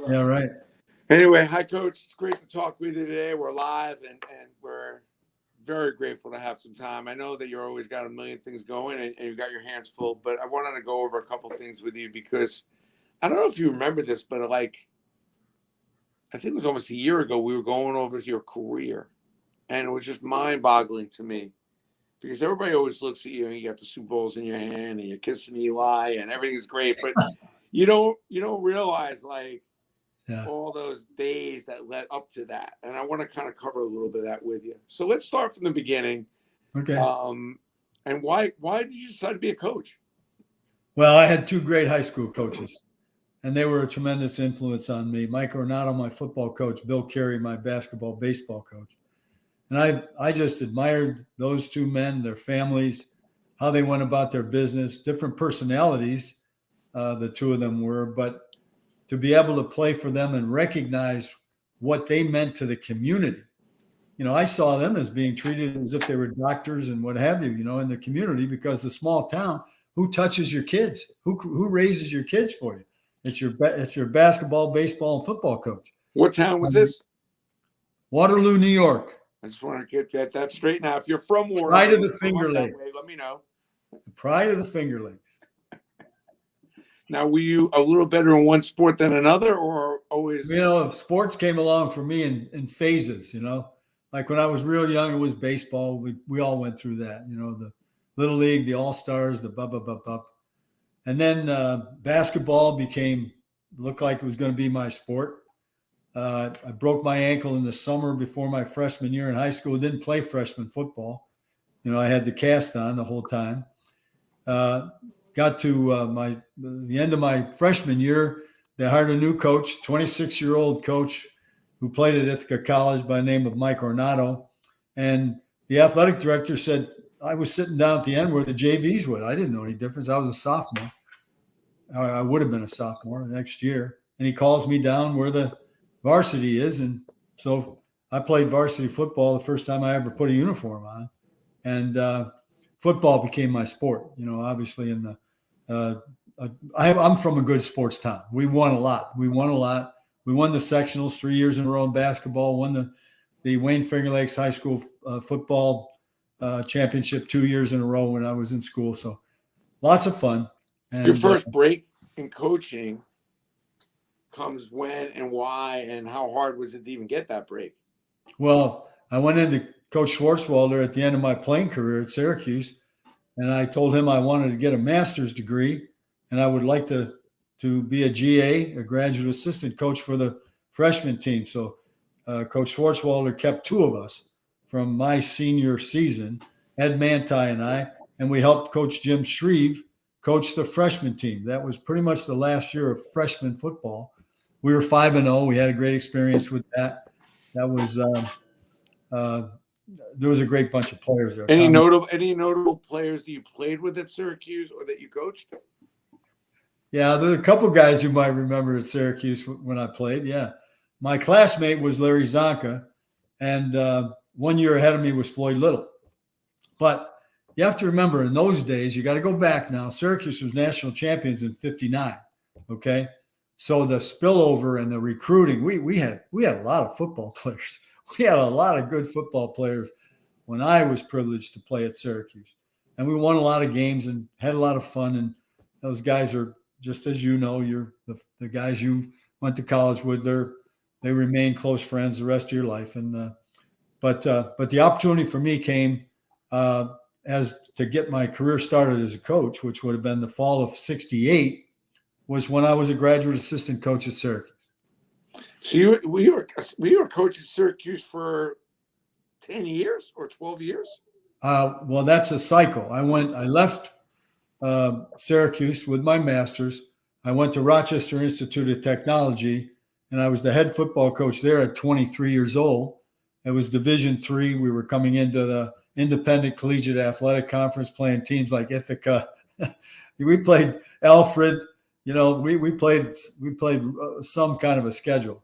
Yeah, right. Anyway, hi, Coach. It's great to talk with you today. We're live, and we're very grateful to have some time. I know that you're always got a million things going, and you've got your hands full, but I wanted to go over a couple things with you because I don't know if you remember this, but I think it was almost a year ago, we were going over your career, and it was just mind-boggling to me because everybody always looks at you and you got the Super Bowls in your hand and you're kissing Eli and everything's great, but you don't realize all those days that led up to that. And I want to kind of cover a little bit of that with you. So let's start from the beginning. Okay. And why did you decide to be a coach? Well, I had two great high school coaches, and they were a tremendous influence on me. Mike Ornato, my football coach, Bill Carey, my basketball, baseball coach. And I just admired those two men, their families, how they went about their business, different personalities, the two of them were, but to be able to play for them and recognize what they meant to the community. You know, I saw them as being treated as if they were doctors and what have you, in the community, because the small town, who touches your kids? Who raises your kids for you? It's your basketball, baseball, and football coach. What town was this? Waterloo, New York. I just want to get that straight now. If you're from Waterloo, Pride of the Finger Lakes. Let me know. Pride of the Finger Lakes. Now, were you a little better in one sport than another, or always? Sports came along for me in phases. Like when I was real young, it was baseball. We all went through that. The Little League, the All Stars, the blah. And then basketball looked like it was going to be my sport. I broke my ankle in the summer before my freshman year in high school. Didn't play freshman football. I had the cast on the whole time. Got to the end of my freshman year. They hired a new coach, 26-year-old coach who played at Ithaca College by the name of Mike Ornato. And the athletic director said, I was sitting down at the end where the JVs would. I didn't know any difference. I was a sophomore. I would have been a sophomore the next year. And he calls me down where the varsity is. And so I played varsity football the first time I ever put a uniform on. And football became my sport, obviously I'm from a good sports town. We won a lot. We won the sectionals 3 years in a row in basketball, won the Wayne Finger Lakes High School football championship 2 years in a row when I was in school. So lots of fun. And your first break in coaching comes when and why, and how hard was it to even get that break? Well, I went into Coach Schwartzwalder at the end of my playing career at Syracuse, and I told him I wanted to get a master's degree, and I would like to be a GA, a graduate assistant coach for the freshman team. So Coach Schwartzwalder kept two of us from my senior season, Ed Manti and I, and we helped Coach Jim Shreve coach the freshman team. That was pretty much the last year of freshman football. We were 5-0. We had a great experience with that. That was there was a great bunch of players there. Any notable players that you played with at Syracuse or that you coached? Yeah, there's a couple guys you might remember at Syracuse when I played. Yeah, my classmate was Larry Zonka, and 1 year ahead of me was Floyd Little. But you have to remember, in those days, you got to go back now. Syracuse was national champions in '59. Okay, so the spillover and the recruiting, we had a lot of football players. We had a lot of good football players when I was privileged to play at Syracuse, and we won a lot of games and had a lot of fun. And those guys are, just as you're the guys you went to college with. They remain close friends the rest of your life. And but the opportunity for me came as to get my career started as a coach, which would have been the fall of '68, was when I was a graduate assistant coach at Syracuse. So you were a coach at Syracuse for 10 years or 12 years? Well, that's a cycle. I left Syracuse with my master's. I went to Rochester Institute of Technology, and I was the head football coach there at 23 years old. It was Division III. We were coming into the Independent Collegiate Athletic Conference, playing teams like Ithaca. We played Alfred. We played some kind of a schedule.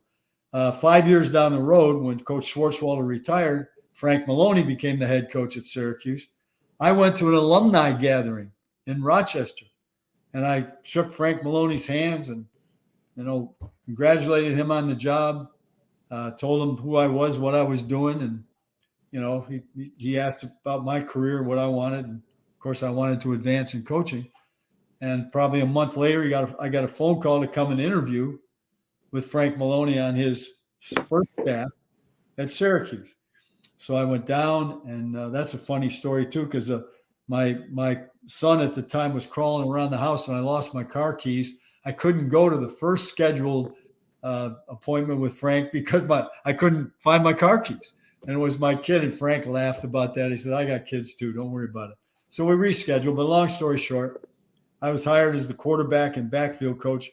5 years down the road, when Coach Schwartzwalder retired, Frank Maloney became the head coach at Syracuse. I went to an alumni gathering in Rochester, and I shook Frank Maloney's hands, and congratulated him on the job, told him who I was, what I was doing. And, he asked about my career, what I wanted. And of course, I wanted to advance in coaching. And probably a month later, I got a phone call to come and interview with Frank Maloney on his first staff at Syracuse. So I went down, and that's a funny story too, because my son at the time was crawling around the house, and I lost my car keys. I couldn't go to the first scheduled appointment with Frank because I couldn't find my car keys. And it was my kid, and Frank laughed about that. He said, "I got kids too. Don't worry about it." So we rescheduled. But long story short, I was hired as the quarterback and backfield coach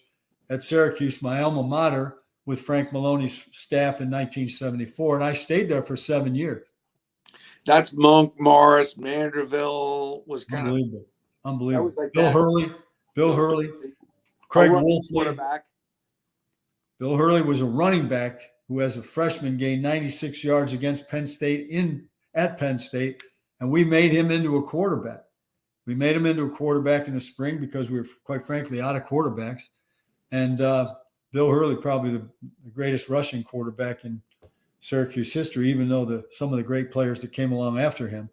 at Syracuse, my alma mater, with Frank Maloney's staff in 1974. And I stayed there for 7 years. That's Monk, Morris, Manderville was kind Unbelievable. Unbelievable. Like Bill Hurley, Craig Wolfley. Bill Hurley was a running back who, as a freshman, gained 96 yards against Penn State at Penn State, and we made him into a quarterback. We made him into a quarterback in the spring because we were, quite frankly, out of quarterbacks. And Bill Hurley, probably the greatest rushing quarterback in Syracuse history, even though some of the great players that came along after him.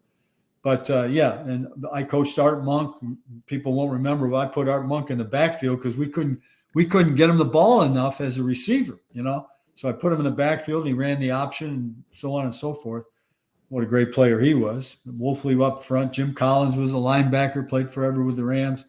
But and I coached Art Monk. People won't remember, but I put Art Monk in the backfield because we couldn't get him the ball enough as a receiver, So I put him in the backfield, and he ran the option, and so on and so forth. What a great player he was. Wolfley up front. Jim Collins was a linebacker, played forever with the Rams.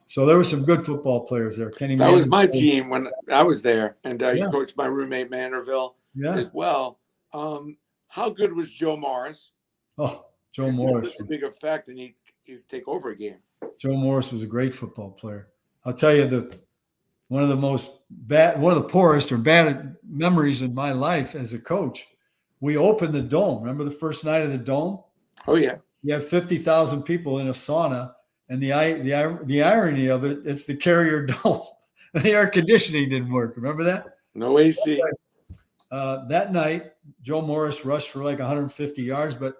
So there were some good football players there. That was my team when I was there, and he coached my roommate Manderville as well. How good was Joe Morris? Oh, Joe Morris. Such a big effect, and he take over a game. Joe Morris was a great football player. I'll tell you, one of the poorest or bad memories in my life as a coach. We opened the Dome. Remember the first night of the Dome? Oh yeah. You had 50,000 people in a sauna, and the irony of it, it's the Carrier Dome. The air conditioning didn't work. Remember that? No AC. That night, Joe Morris rushed for like 150 yards, but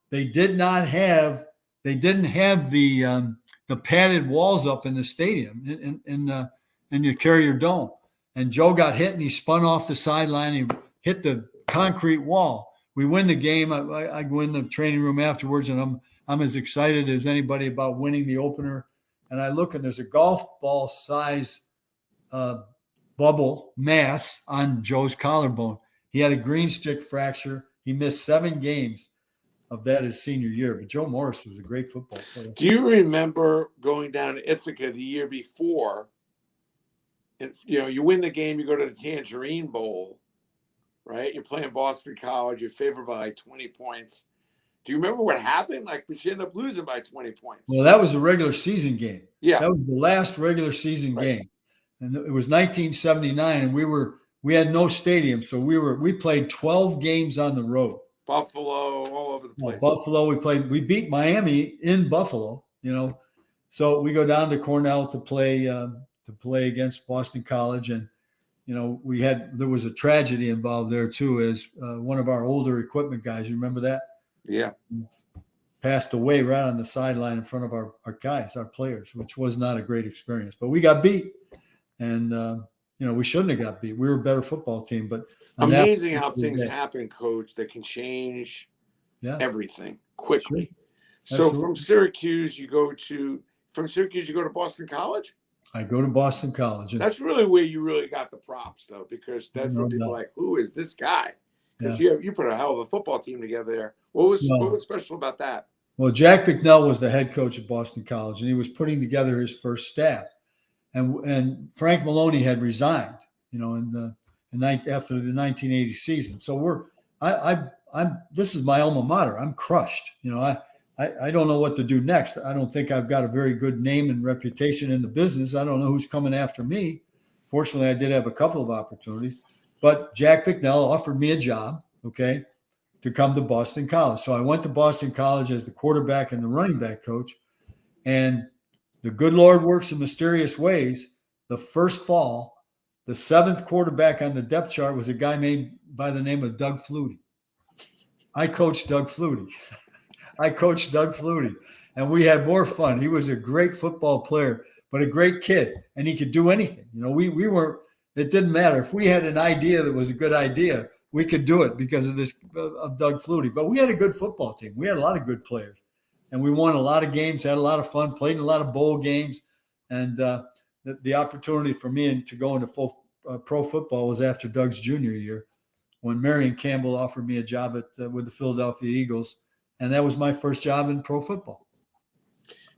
they didn't have the padded walls up in the stadium in the Carrier Dome. And Joe got hit, and he spun off the sideline. He hit the concrete wall. We win the game. I go in the training room afterwards, and I'm as excited as anybody about winning the opener. And I look, and there's a golf ball size bubble mass on Joe's collarbone. He had a green stick fracture. He missed 7 games of that his senior year. But Joe Morris was a great football player. Do you remember going down to Ithaca the year before? And you win the game, you go to the Tangerine Bowl, right? You're playing Boston College, you're favored by like 20 points. Do you remember what happened? Like, we should end up losing by 20 points. Well, that was a regular season game. Yeah. That was the last regular season game. And it was 1979, and we had no stadium, so we played 12 games on the road. Buffalo, all over the place. Buffalo, we beat Miami in Buffalo, So we go down to Cornell to play against Boston College, and there was a tragedy involved there too, as one of our older equipment guys, you remember that? Yeah. Passed away right on the sideline in front of our guys, our players, which was not a great experience. But we got beat, and we shouldn't have got beat. We were a better football team, but amazing how things happen, Coach, that can change everything quickly. Sure. So from Syracuse, you go to Boston College? I go to Boston College. That's really where you really got the props, though, because that's what people are like, who is this guy? Because you put a hell of a football team together there. What was special about that? Well, Jack Bicknell was the head coach at Boston College, and he was putting together his first staff. And Frank Maloney had resigned, after the 1980 season. So this is my alma mater. I'm crushed. I don't know what to do next. I don't think I've got a very good name and reputation in the business. I don't know who's coming after me. Fortunately, I did have a couple of opportunities. But Jack Bicknell offered me a job, to come to Boston College. So I went to Boston College as the quarterback and the running back coach. And the good Lord works in mysterious ways. The first fall, the 7th quarterback on the depth chart was a guy by the name of Doug Flutie. I coached Doug Flutie. And we had more fun. He was a great football player, but a great kid, and he could do anything. We weren't it didn't matter. If we had an idea that was a good idea, we could do it because of this of Doug Flutie. But we had a good football team. We had a lot of good players, and we won a lot of games, had a lot of fun, played in a lot of bowl games, and the opportunity for me to go into full pro football was after Doug's junior year, when Marion Campbell offered me a job with the Philadelphia Eagles, and that was my first job in pro football.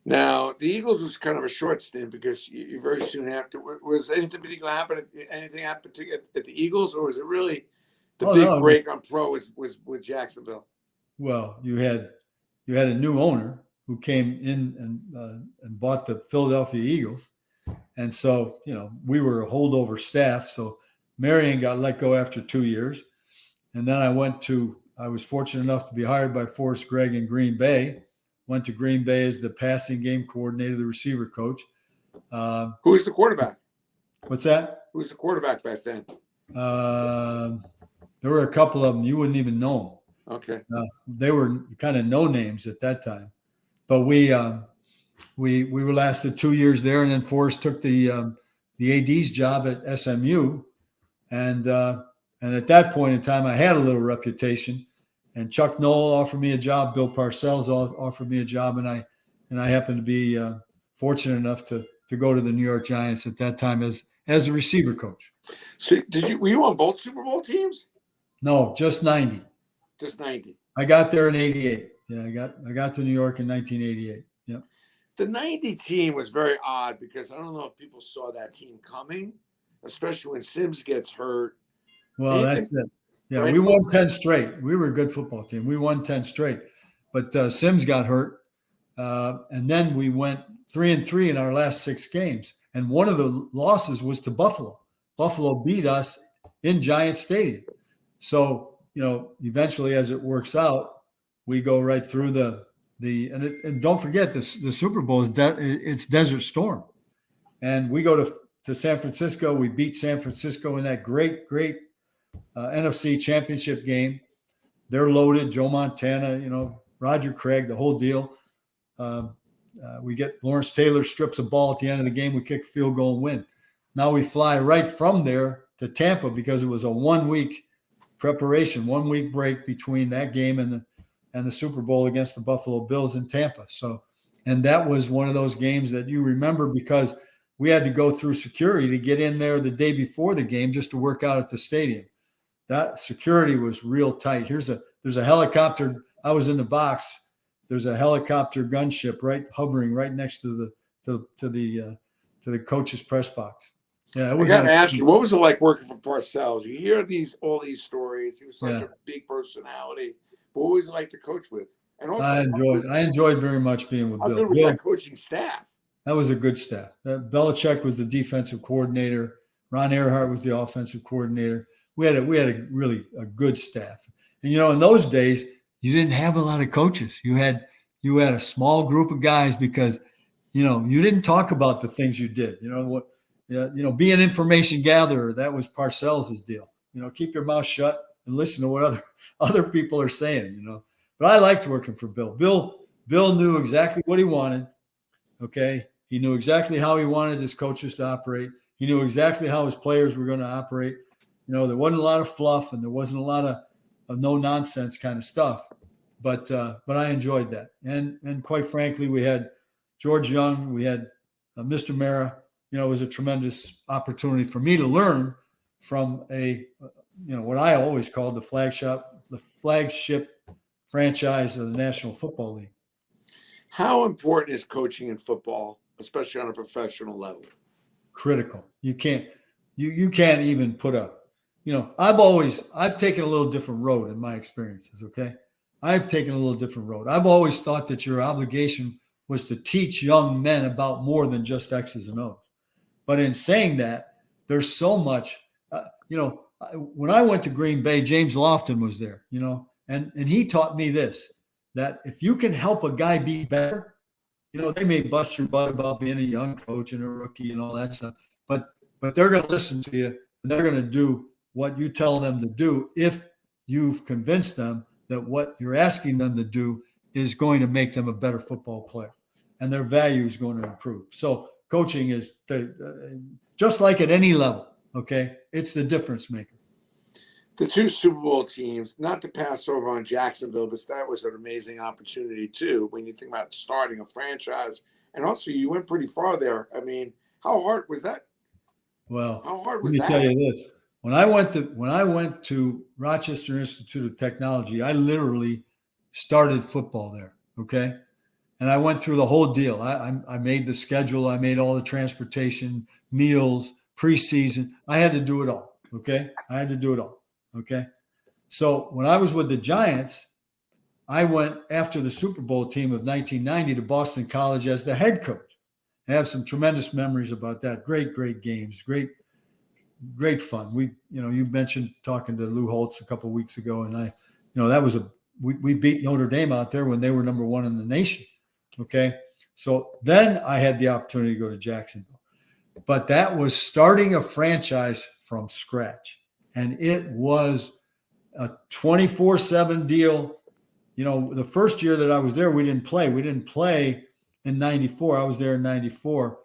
Now, the Eagles was kind of a short stint because you very soon after. Was anything particular happen? Anything happen at the Eagles, or was it really the big break on pro was with Jacksonville? Well, you had a new owner who came in and bought the Philadelphia Eagles, and so we were a holdover staff. So Marion got let go after 2 years, and then I was fortunate enough to be hired by Forrest Gregg in Green Bay. Went to Green Bay as the passing game coordinator, the receiver coach. Who was the quarterback? What's that? Who was the quarterback back then? There were a couple of them. You wouldn't even know them. Okay. They were kind of no names at that time. But we were lasted 2 years there, and then Forrest took the AD's job at SMU, and at that point in time, I had a little reputation. And Chuck Noll offered me a job. Bill Parcells offered me a job, and I happened to be fortunate enough to go to the New York Giants at that time as a receiver coach. So were you on both Super Bowl teams? No, just 90. Just 90. I got there in 88. Yeah, I got to New York in 1988. Yep. The 90 team was very odd because I don't know if people saw that team coming, especially when Sims gets hurt. Well, that's it. Yeah, right? We won 10 straight. We were a good football team. We won 10 straight. But Sims got hurt. And then we went 3-3 in our last 6 games. And one of the losses was to Buffalo. Buffalo beat us in Giant Stadium. So, eventually as it works out, we go right through and don't forget the Super Bowl it's Desert Storm. And we go to San Francisco. We beat San Francisco in that great NFC championship game. They're loaded. Joe Montana, Roger Craig, the whole deal. We get Lawrence Taylor strips a ball at the end of the game. We kick a field goal and win. Now we fly right from there to Tampa because it was a 1 week preparation, 1 week break between that game and the Super Bowl against the Buffalo Bills in Tampa. So, and that was one of those games that you remember because we had to go through security to get in there the day before the game just to work out at the stadium. That security was real tight. There's a helicopter. I was in the box. There's a helicopter gunship hovering right next to the coach's press box. Yeah, I got to ask you, what was it like working for Parcells? You hear all these stories. He was such a big personality. But what was it like to coach with? And also, I enjoyed very much being with Bill. How good was that coaching staff? That was a good staff. Belichick was the defensive coordinator. Ron Earhart was the offensive coordinator. We had a really good staff. And in those days, you didn't have a lot of coaches. You had a small group of guys because you didn't talk about the things you did. Be an information gatherer. That was Parcells' deal. Keep your mouth shut and listen to what other people are saying. But I liked working for Bill. Bill knew exactly what he wanted. Okay, he knew exactly how he wanted his coaches to operate. He knew exactly how his players were going to operate. There wasn't a lot of fluff and there wasn't a lot of no nonsense kind of stuff, but I enjoyed that. And quite frankly, we had George Young, we had Mr. Mara. It was a tremendous opportunity for me to learn from what I always called the flagship franchise of the National Football League. How important is coaching in football, especially on a professional level? Critical. You can't even put up. I've taken a little different road in my experiences, okay? I've taken a little different road. I've always thought that your obligation was to teach young men about more than just X's and O's. But in saying that, there's so much, when I went to Green Bay, James Lofton was there, and he taught me this, that if you can help a guy be better, they may bust your butt about being a young coach and a rookie and all that stuff, but they're going to listen to you and they're going to do what you tell them to do if you've convinced them that what you're asking them to do is going to make them a better football player and their value is going to improve. So coaching is just like at any level, Okay. It's the difference maker. The two Super Bowl teams, not to pass over on Jacksonville, but that was an amazing opportunity too. When you think about starting a franchise, and also you went pretty far there. I mean, how hard was that? Well, How hard let was me tell that? you this. When I went to Rochester Institute of Technology, I literally started football there. Okay. And I went through the whole deal. I made the schedule. I made all the transportation, meals, preseason. I had to do it all. Okay. I had to do it all. Okay. So when I was with the Giants, I went after the Super Bowl team of 1990 to Boston College as the head coach. I have some tremendous memories about that. Great, great games. Great fun. You mentioned talking to Lou Holtz a couple of weeks ago, and that was we beat Notre Dame out there when they were number one in the nation. Okay. So then I had the opportunity to go to Jacksonville, but that was starting a franchise from scratch. And it was a 24/7 deal. The first year that I was there, we didn't play. We didn't play in 94. I was there in 94.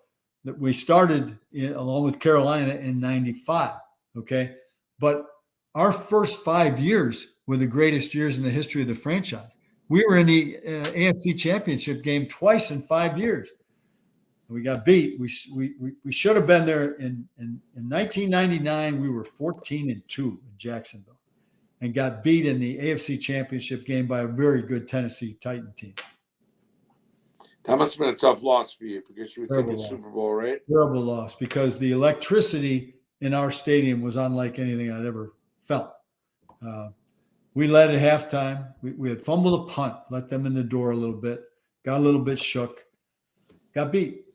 That we started along with Carolina in 95. Okay. But our first 5 years were the greatest years in the history of the franchise. We were in the AFC Championship game twice in 5 years. We got beat. We should have been there in 1999. We were 14-2 in Jacksonville and got beat in the AFC Championship game by a very good Tennessee Titan team. That must have been a tough loss for you because you were Terrible thinking loss. Super Bowl, right? Terrible loss because the electricity in our stadium was unlike anything I'd ever felt. We led at halftime. We had fumbled a punt, let them in the door a little bit, got a little bit shook, got beat.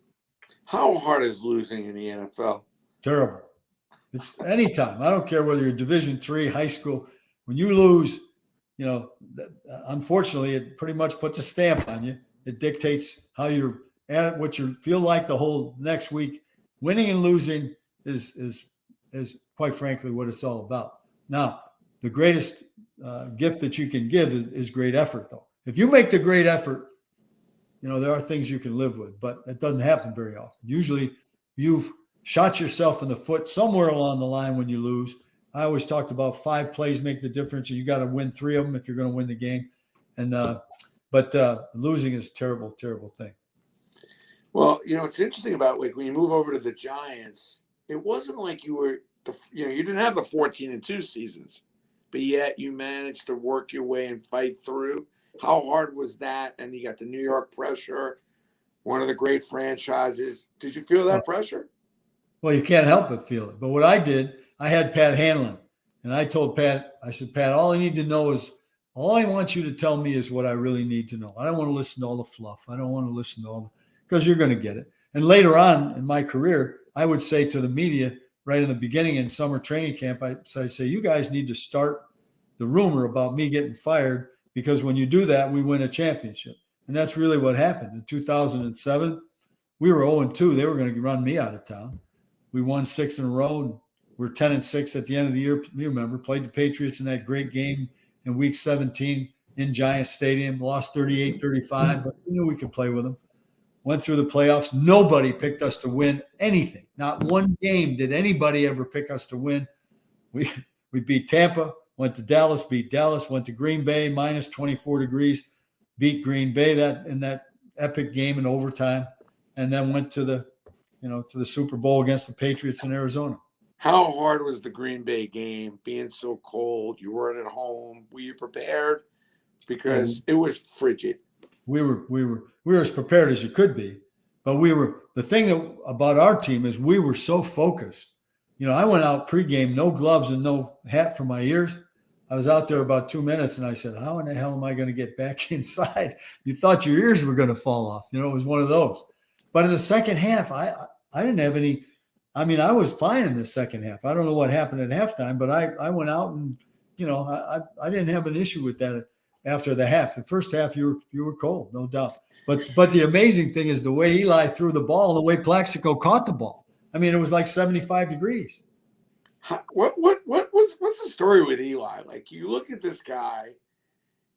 How hard is losing in the NFL? Terrible. It's anytime. I don't care whether you're Division III, high school. When you lose, unfortunately, it pretty much puts a stamp on you. It dictates how you're at, what you feel like the whole next week. Winning and losing is quite frankly what it's all about. Now, the greatest gift that you can give is great effort, though. If you make the great effort, there are things you can live with, but it doesn't happen very often. Usually you've shot yourself in the foot somewhere along the line when you lose. I always talked about 5 plays make the difference, and you got to win 3 of them if you're going to win the game. But losing is a terrible, terrible thing. Well, it's interesting about when you move over to the Giants, it wasn't like you didn't have the 14-2 seasons, but yet you managed to work your way and fight through. How hard was that? And you got the New York pressure, one of the great franchises. Did you feel that pressure? Well, you can't help but feel it. But what I did, I had Pat Hanlon, and I told Pat, I said, Pat, all I need to know is, all I want you to tell me is what I really need to know. I don't want to listen to all the fluff. I don't want to listen to because you're going to get it. And later on in my career, I would say to the media right in the beginning in summer training camp, I say, you guys need to start the rumor about me getting fired, because when you do that, we win a championship. And that's really what happened. In 2007, we were 0-2. They were going to run me out of town. We won 6 in a row. And we're 10-6 at the end of the year. You remember, played the Patriots in that great game in week 17 in Giants Stadium, lost 38-35, but we knew we could play with them. Went through the playoffs. Nobody picked us to win anything. Not one game did anybody ever pick us to win. We beat Tampa, went to Dallas, beat Dallas, went to Green Bay, minus 24 degrees, beat Green Bay in that epic game in overtime, and then went to the Super Bowl against the Patriots in Arizona. How hard was the Green Bay game, being so cold? You weren't at home. Were you prepared? Because it was frigid. We were as prepared as you could be, but the thing about our team is we were so focused. I went out pregame, no gloves and no hat for my ears. I was out there about 2 minutes, and I said, how in the hell am I going to get back inside? You thought your ears were going to fall off. It was one of those. But in the second half, I didn't have any. I mean, I was fine in the second half. I don't know what happened at halftime, but I went out and, I didn't have an issue with that after the half. The first half, you were cold, no doubt. But the amazing thing is the way Eli threw the ball, the way Plaxico caught the ball. I mean, it was like 75 degrees. What's the story with Eli? Like, you look at this guy,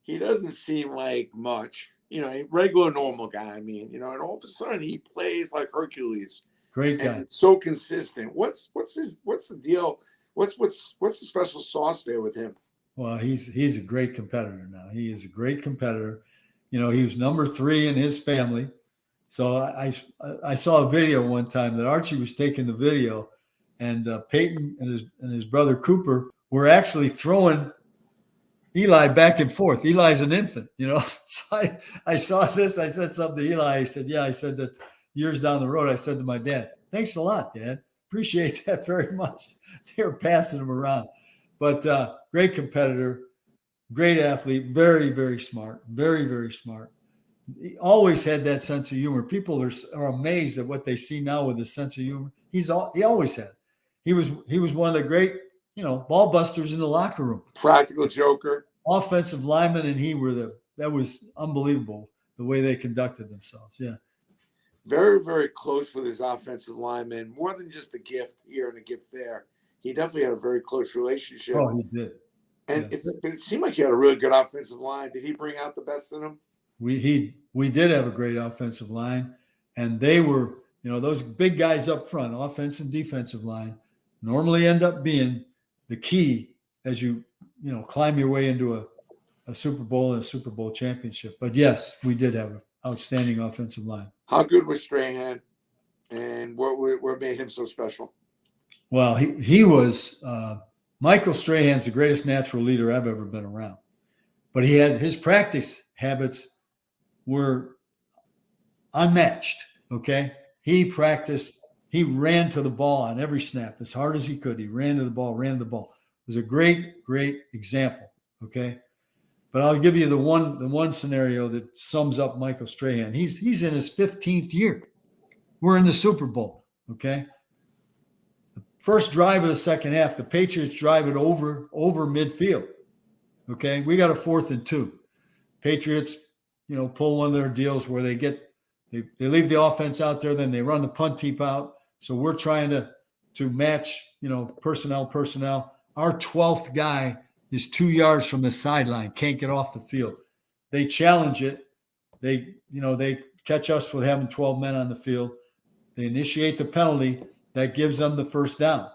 he doesn't seem like much, a regular normal guy. I mean, and all of a sudden he plays like Hercules. Great guy. and so consistent. What's the deal? What's the special sauce there with him? Well, he's a great competitor now. He is a great competitor. You know, he was number 3 in his family. So I saw a video one time that Archie was taking the video, and Peyton and his brother Cooper were actually throwing Eli back and forth. Eli's an infant, you know. So I saw this. I said something to Eli. He said, yeah, I said that years down the road. I said to my dad, thanks a lot, Dad. Appreciate that very much. They were passing him around. But great competitor, great athlete, very, very smart, very, very smart. He always had that sense of humor. People are amazed at what they see now with his sense of humor. He always had. He was one of the great, you know, ball busters in the locker room. Practical joker. Offensive lineman, and that was unbelievable the way they conducted themselves. Yeah. Very, very close with his offensive lineman. More than just a gift here and a gift there. He definitely had a very close relationship. Oh, he did. And it seemed like he had a really good offensive line. Did he bring out the best in him? We did have a great offensive line, and they were, you know, those big guys up front, offense and defensive line, normally end up being the key as you climb your way into a Super Bowl and a Super Bowl championship. But yes, we did have an outstanding offensive line. How good was Strahan, and what made him so special? Well, he was Michael Strahan's the greatest natural leader I've ever been around. But he had his practice habits were unmatched. Okay. He practiced, he ran to the ball on every snap as hard as he could. He ran to the ball. It was a great, great example. Okay. But I'll give you the one scenario that sums up Michael Strahan. He's in his 15th year. We're in the Super Bowl. Okay. The first drive of the second half, the Patriots drive it over midfield. Okay. We got a 4th and 2. Patriots, pull one of their deals where they leave the offense out there, then they run the punt team out. So we're trying to match, personnel. Our 12th guy is 2 yards from the sideline, can't get off the field. They challenge it. They catch us with having 12 men on the field. They initiate the penalty that gives them the first down.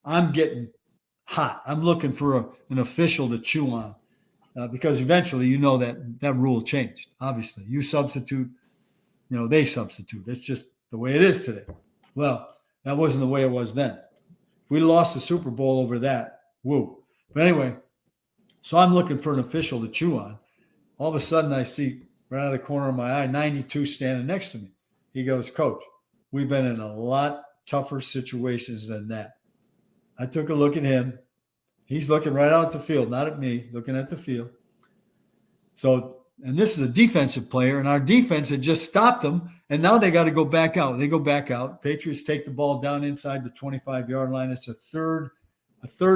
I'm getting hot. I'm looking for an official to chew on. Because eventually, that rule changed. Obviously, you substitute, they substitute. It's just the way it is today. Well, that wasn't the way it was then. If we lost the Super Bowl over that, woo. But anyway, so I'm looking for an official to chew on. All of a sudden, I see right out of the corner of my eye, 92 standing next to me. He goes, Coach, we've been in a lot tougher situations than that. I took a look at him. He's looking right out at the field, not at me, looking at the field. So, and this is a defensive player, and our defense had just stopped them, and now they got to go back out. They go back out. Patriots take the ball down inside the 25-yard line. It's a third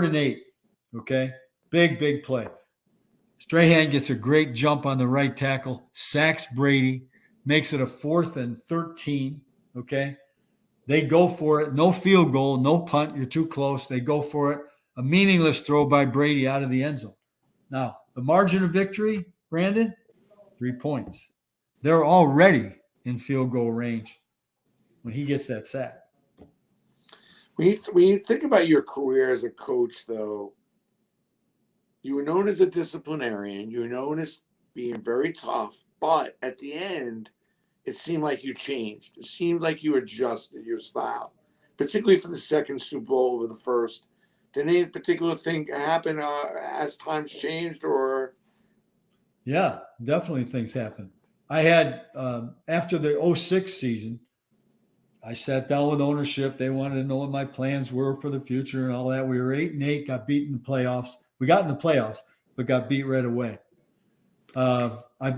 and 8, okay? Big play. Strahan gets a great jump on the right tackle, sacks Brady, makes it a 4th and 13, okay? They go for it. No field goal, no punt. You're too close. They go for it. A meaningless throw by Brady out of the end zone. Now, the margin of victory, Brandon, 3 points. They're already in field goal range when he gets that sack. When you think about your career as a coach, though, you were known as a disciplinarian. You were known as being very tough. But at the end, it seemed like you changed. It seemed like you adjusted your style, particularly for the second Super Bowl over the first. Did any particular thing happen as times changed, or? Yeah, definitely things happen. I had, after the 2006 season, I sat down with ownership. They wanted to know what my plans were for the future and all that. We were 8-8, got beat in the playoffs. We got in the playoffs, but got beat right away.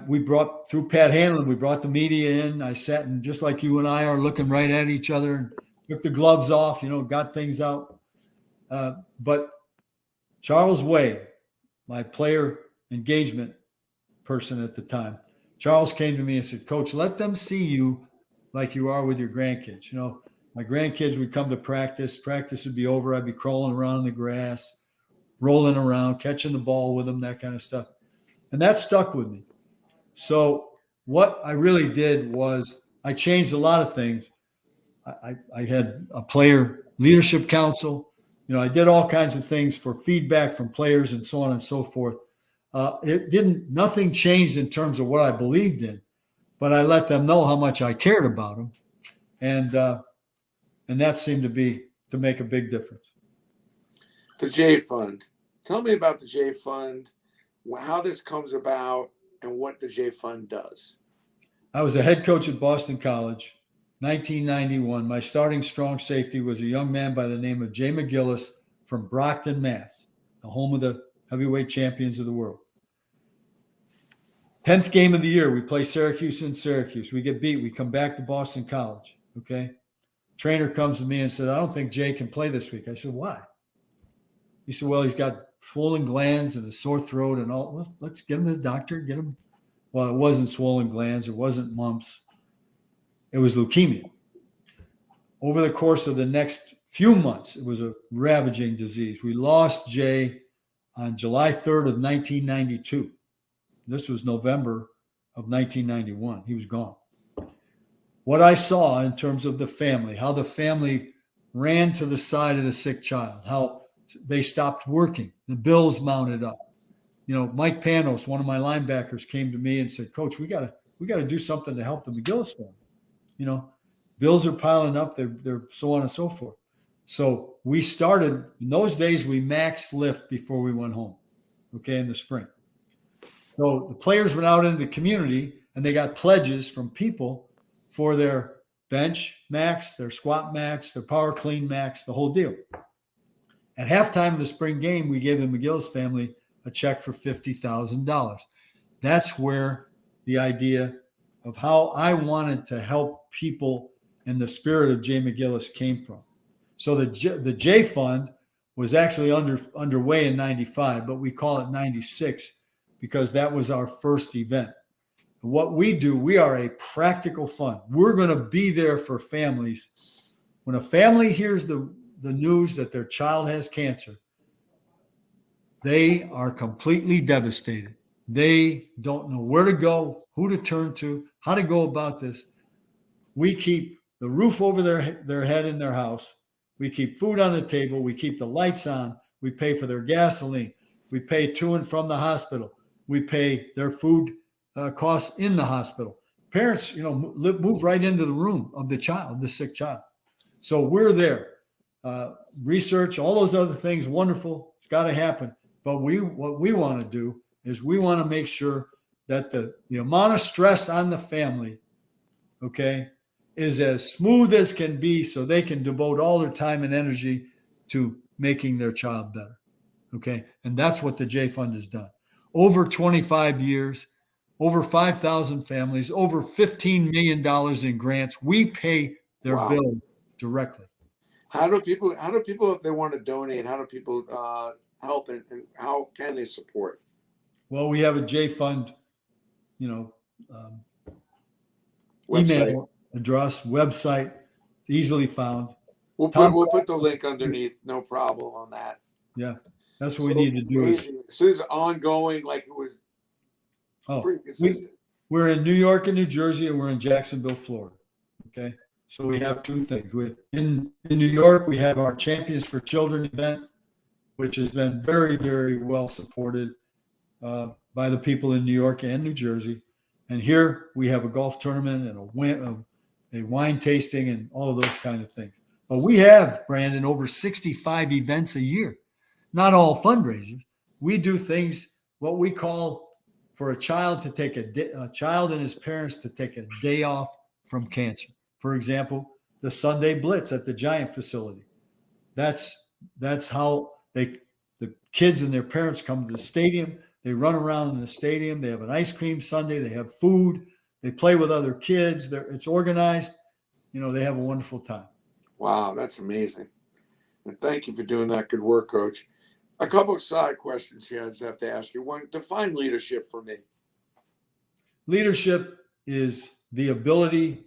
We brought, through Pat Hanlon, we brought the media in. I sat and just like you and I are looking right at each other and took the gloves off, got things out. But Charles Way, my player engagement person at the time, Charles came to me and said, Coach, let them see you like you are with your grandkids. My grandkids would come to practice. Practice would be over. I'd be crawling around in the grass, rolling around, catching the ball with them, that kind of stuff. And that stuck with me. So what I really did was I changed a lot of things. I had a player leadership council. I did all kinds of things for feedback from players and so on and so forth. Nothing changed in terms of what I believed in, but I let them know how much I cared about them. And that seemed to make a big difference. The J Fund. Tell me about the J Fund, how this comes about, and what the J Fund does. I was a head coach at Boston College, 1991. My starting strong safety was a young man by the name of Jay McGillis from Brockton, Mass., the home of the heavyweight champions of the world. 10th game of the year, we play Syracuse in Syracuse. We get beat. We come back to Boston College, okay? Trainer comes to me and said, I don't think Jay can play this week. I said, why? He said, well, he's got swollen glands and a sore throat and all. Well, let's get him to the doctor, get him. Well, it wasn't swollen glands. It wasn't mumps. It was leukemia. Over the course of the next few months, it was a ravaging disease. We lost Jay on July 3rd of 1992. This was November of 1991. He was gone. What I saw in terms of the family, how the family ran to the side of the sick child, how they stopped working, the bills mounted up. Mike Panos, one of my linebackers, came to me and said, Coach, we got to do something to help the McGillis family. Bills are piling up. They're so on and so forth. So we started, in those days, we maxed lift before we went home, okay, in the spring. So the players went out into the community and they got pledges from people for their bench max, their squat max, their power clean max, the whole deal. At halftime of the spring game, we gave the McGillis family a check for $50,000. That's where the idea of how I wanted to help people in the spirit of Jay McGillis came from. So the J Fund was actually underway in 95, but we call it 96 because that was our first event. What we do, we are a practical fund. We're going to be there for families. When a family hears the news that their child has cancer, they are completely devastated. They don't know where to go, who to turn to, how to go about this. We keep the roof over their head in their house. We keep food on the table. We keep the lights on. We pay for their gasoline. We pay to and from the hospital. We pay their food costs in the hospital. Parents, move right into the room of the child, the sick child. So we're there. Research, all those other things, wonderful. It's got to happen. But what we want to do is we want to make sure that the amount of stress on the family, okay, is as smooth as can be so they can devote all their time and energy to making their child better, okay? And that's what the J Fund has done. Over 25 years, over 5,000 families, over $15 million in grants. We pay their bill directly. How do people, if they want to donate, how do people help and how can they support? Well, we have a J Fund, email address, website, easily found. We'll put the link underneath, no problem on that. Yeah, that's what we need to do. So this is ongoing, like it was pretty consistent. We're in New York and New Jersey, and we're in Jacksonville, Florida. Okay, so we have two things. In New York, we have our Champions for Children event, which has been very, very well supported by the people in New York and New Jersey. And here we have a golf tournament and a wine tasting and all of those kind of things. But we have, Brandon, over 65 events a year. Not all fundraisers. We do things, what we call for a child to take a child and his parents to take a day off from cancer. For example, the Sunday Blitz at the Giant facility. That's how the kids and their parents come to the stadium. They run around in the stadium. They have an ice cream sundae. They have food. They play with other kids. It's organized. They have a wonderful time. Wow, that's amazing. And thank you for doing that good work, Coach. A couple of side questions here I just have to ask you. One, define leadership for me. Leadership is the ability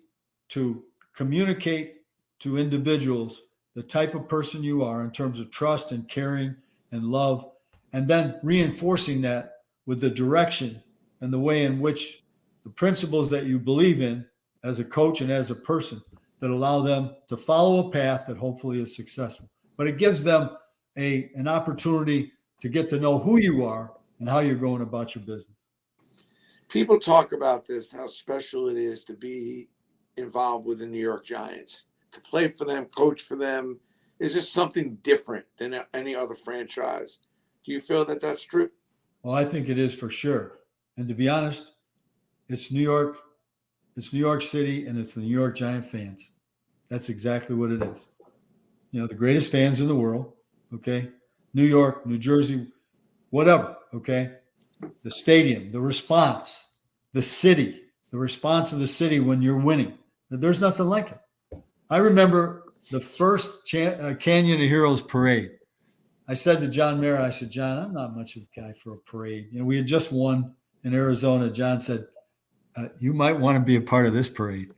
to communicate to individuals the type of person you are in terms of trust and caring and love, and then reinforcing that with the direction and the way in which the principles that you believe in as a coach and as a person, that allow them to follow a path that hopefully is successful. But it gives them an opportunity to get to know who you are and how you're going about your business. People talk about this, how special it is to be involved with the New York Giants, to play for them, coach for them. Is this something different than any other franchise? Do you feel that that's true? Well, I think it is for sure. And to be honest, it's New York City, and it's the New York Giant fans. That's exactly what it is. The greatest fans in the world, okay? New York, New Jersey, whatever, okay? The stadium, the response, the city, the response of the city when you're winning. There's nothing like it. I remember the first Canyon of Heroes parade. I said to John Mara, I said, John, I'm not much of a guy for a parade. We had just won in Arizona. John said, you might want to be a part of this parade.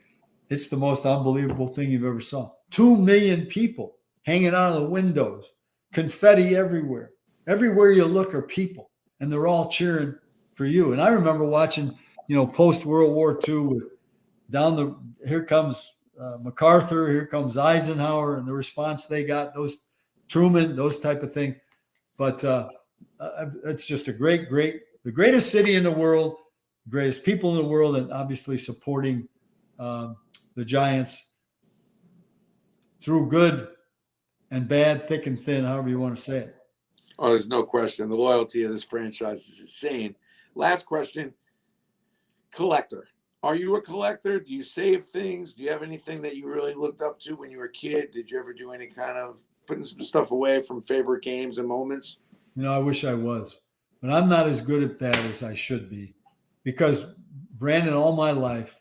It's the most unbelievable thing you've ever saw. 2 million people hanging out of the windows, confetti everywhere. Everywhere you look are people, and they're all cheering for you. And I remember watching, post World War II, with here comes MacArthur, here comes Eisenhower, and the response they got, those Truman, those type of things. But it's just the greatest city in the world, the greatest people in the world, and obviously supporting the Giants through good and bad, thick and thin, however you want to say it. Oh, there's no question. The loyalty of this franchise is insane. Last question. Collector. Are you a collector? Do you save things? Do you have anything that you really looked up to when you were a kid? Did you ever do any kind of putting some stuff away from favorite games and moments? I wish I was, but I'm not as good at that as I should be, because Brandon, all my life,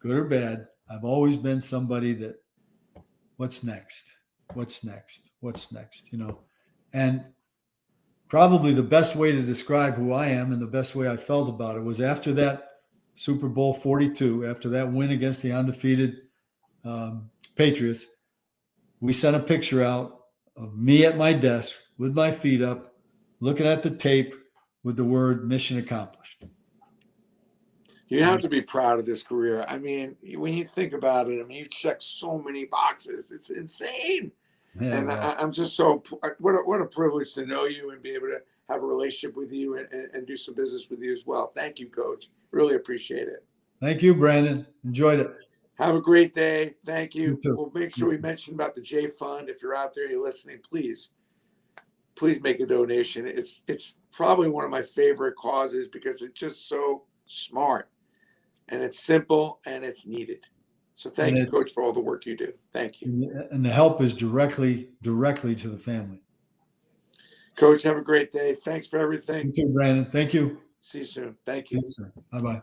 good or bad, I've always been somebody that, what's next? What's next? What's next? And probably the best way to describe who I am and the best way I felt about it was after that Super Bowl 42, after that win against the undefeated Patriots, we sent a picture out of me at my desk with my feet up, looking at the tape with the word "mission accomplished." You have to be proud of this career. I mean, when you think about it, you check so many boxes. It's insane. Yeah, and I'm just what a privilege to know you and be able to have a relationship with you and do some business with you as well. Thank you, Coach. Really appreciate it. Thank you, Brandon. Enjoyed it. Have a great day. Thank you. You We'll make sure we mention about the J Fund. If you're out there, you're listening, please make a donation. It's probably one of my favorite causes because it's just so smart, and it's simple, and it's needed. So thank you, Coach, for all the work you do. Thank you. And the help is directly to the family. Coach, have a great day. Thanks for everything. You too, Brandon. Thank you. See you soon. Thank you. See you soon. Bye-bye.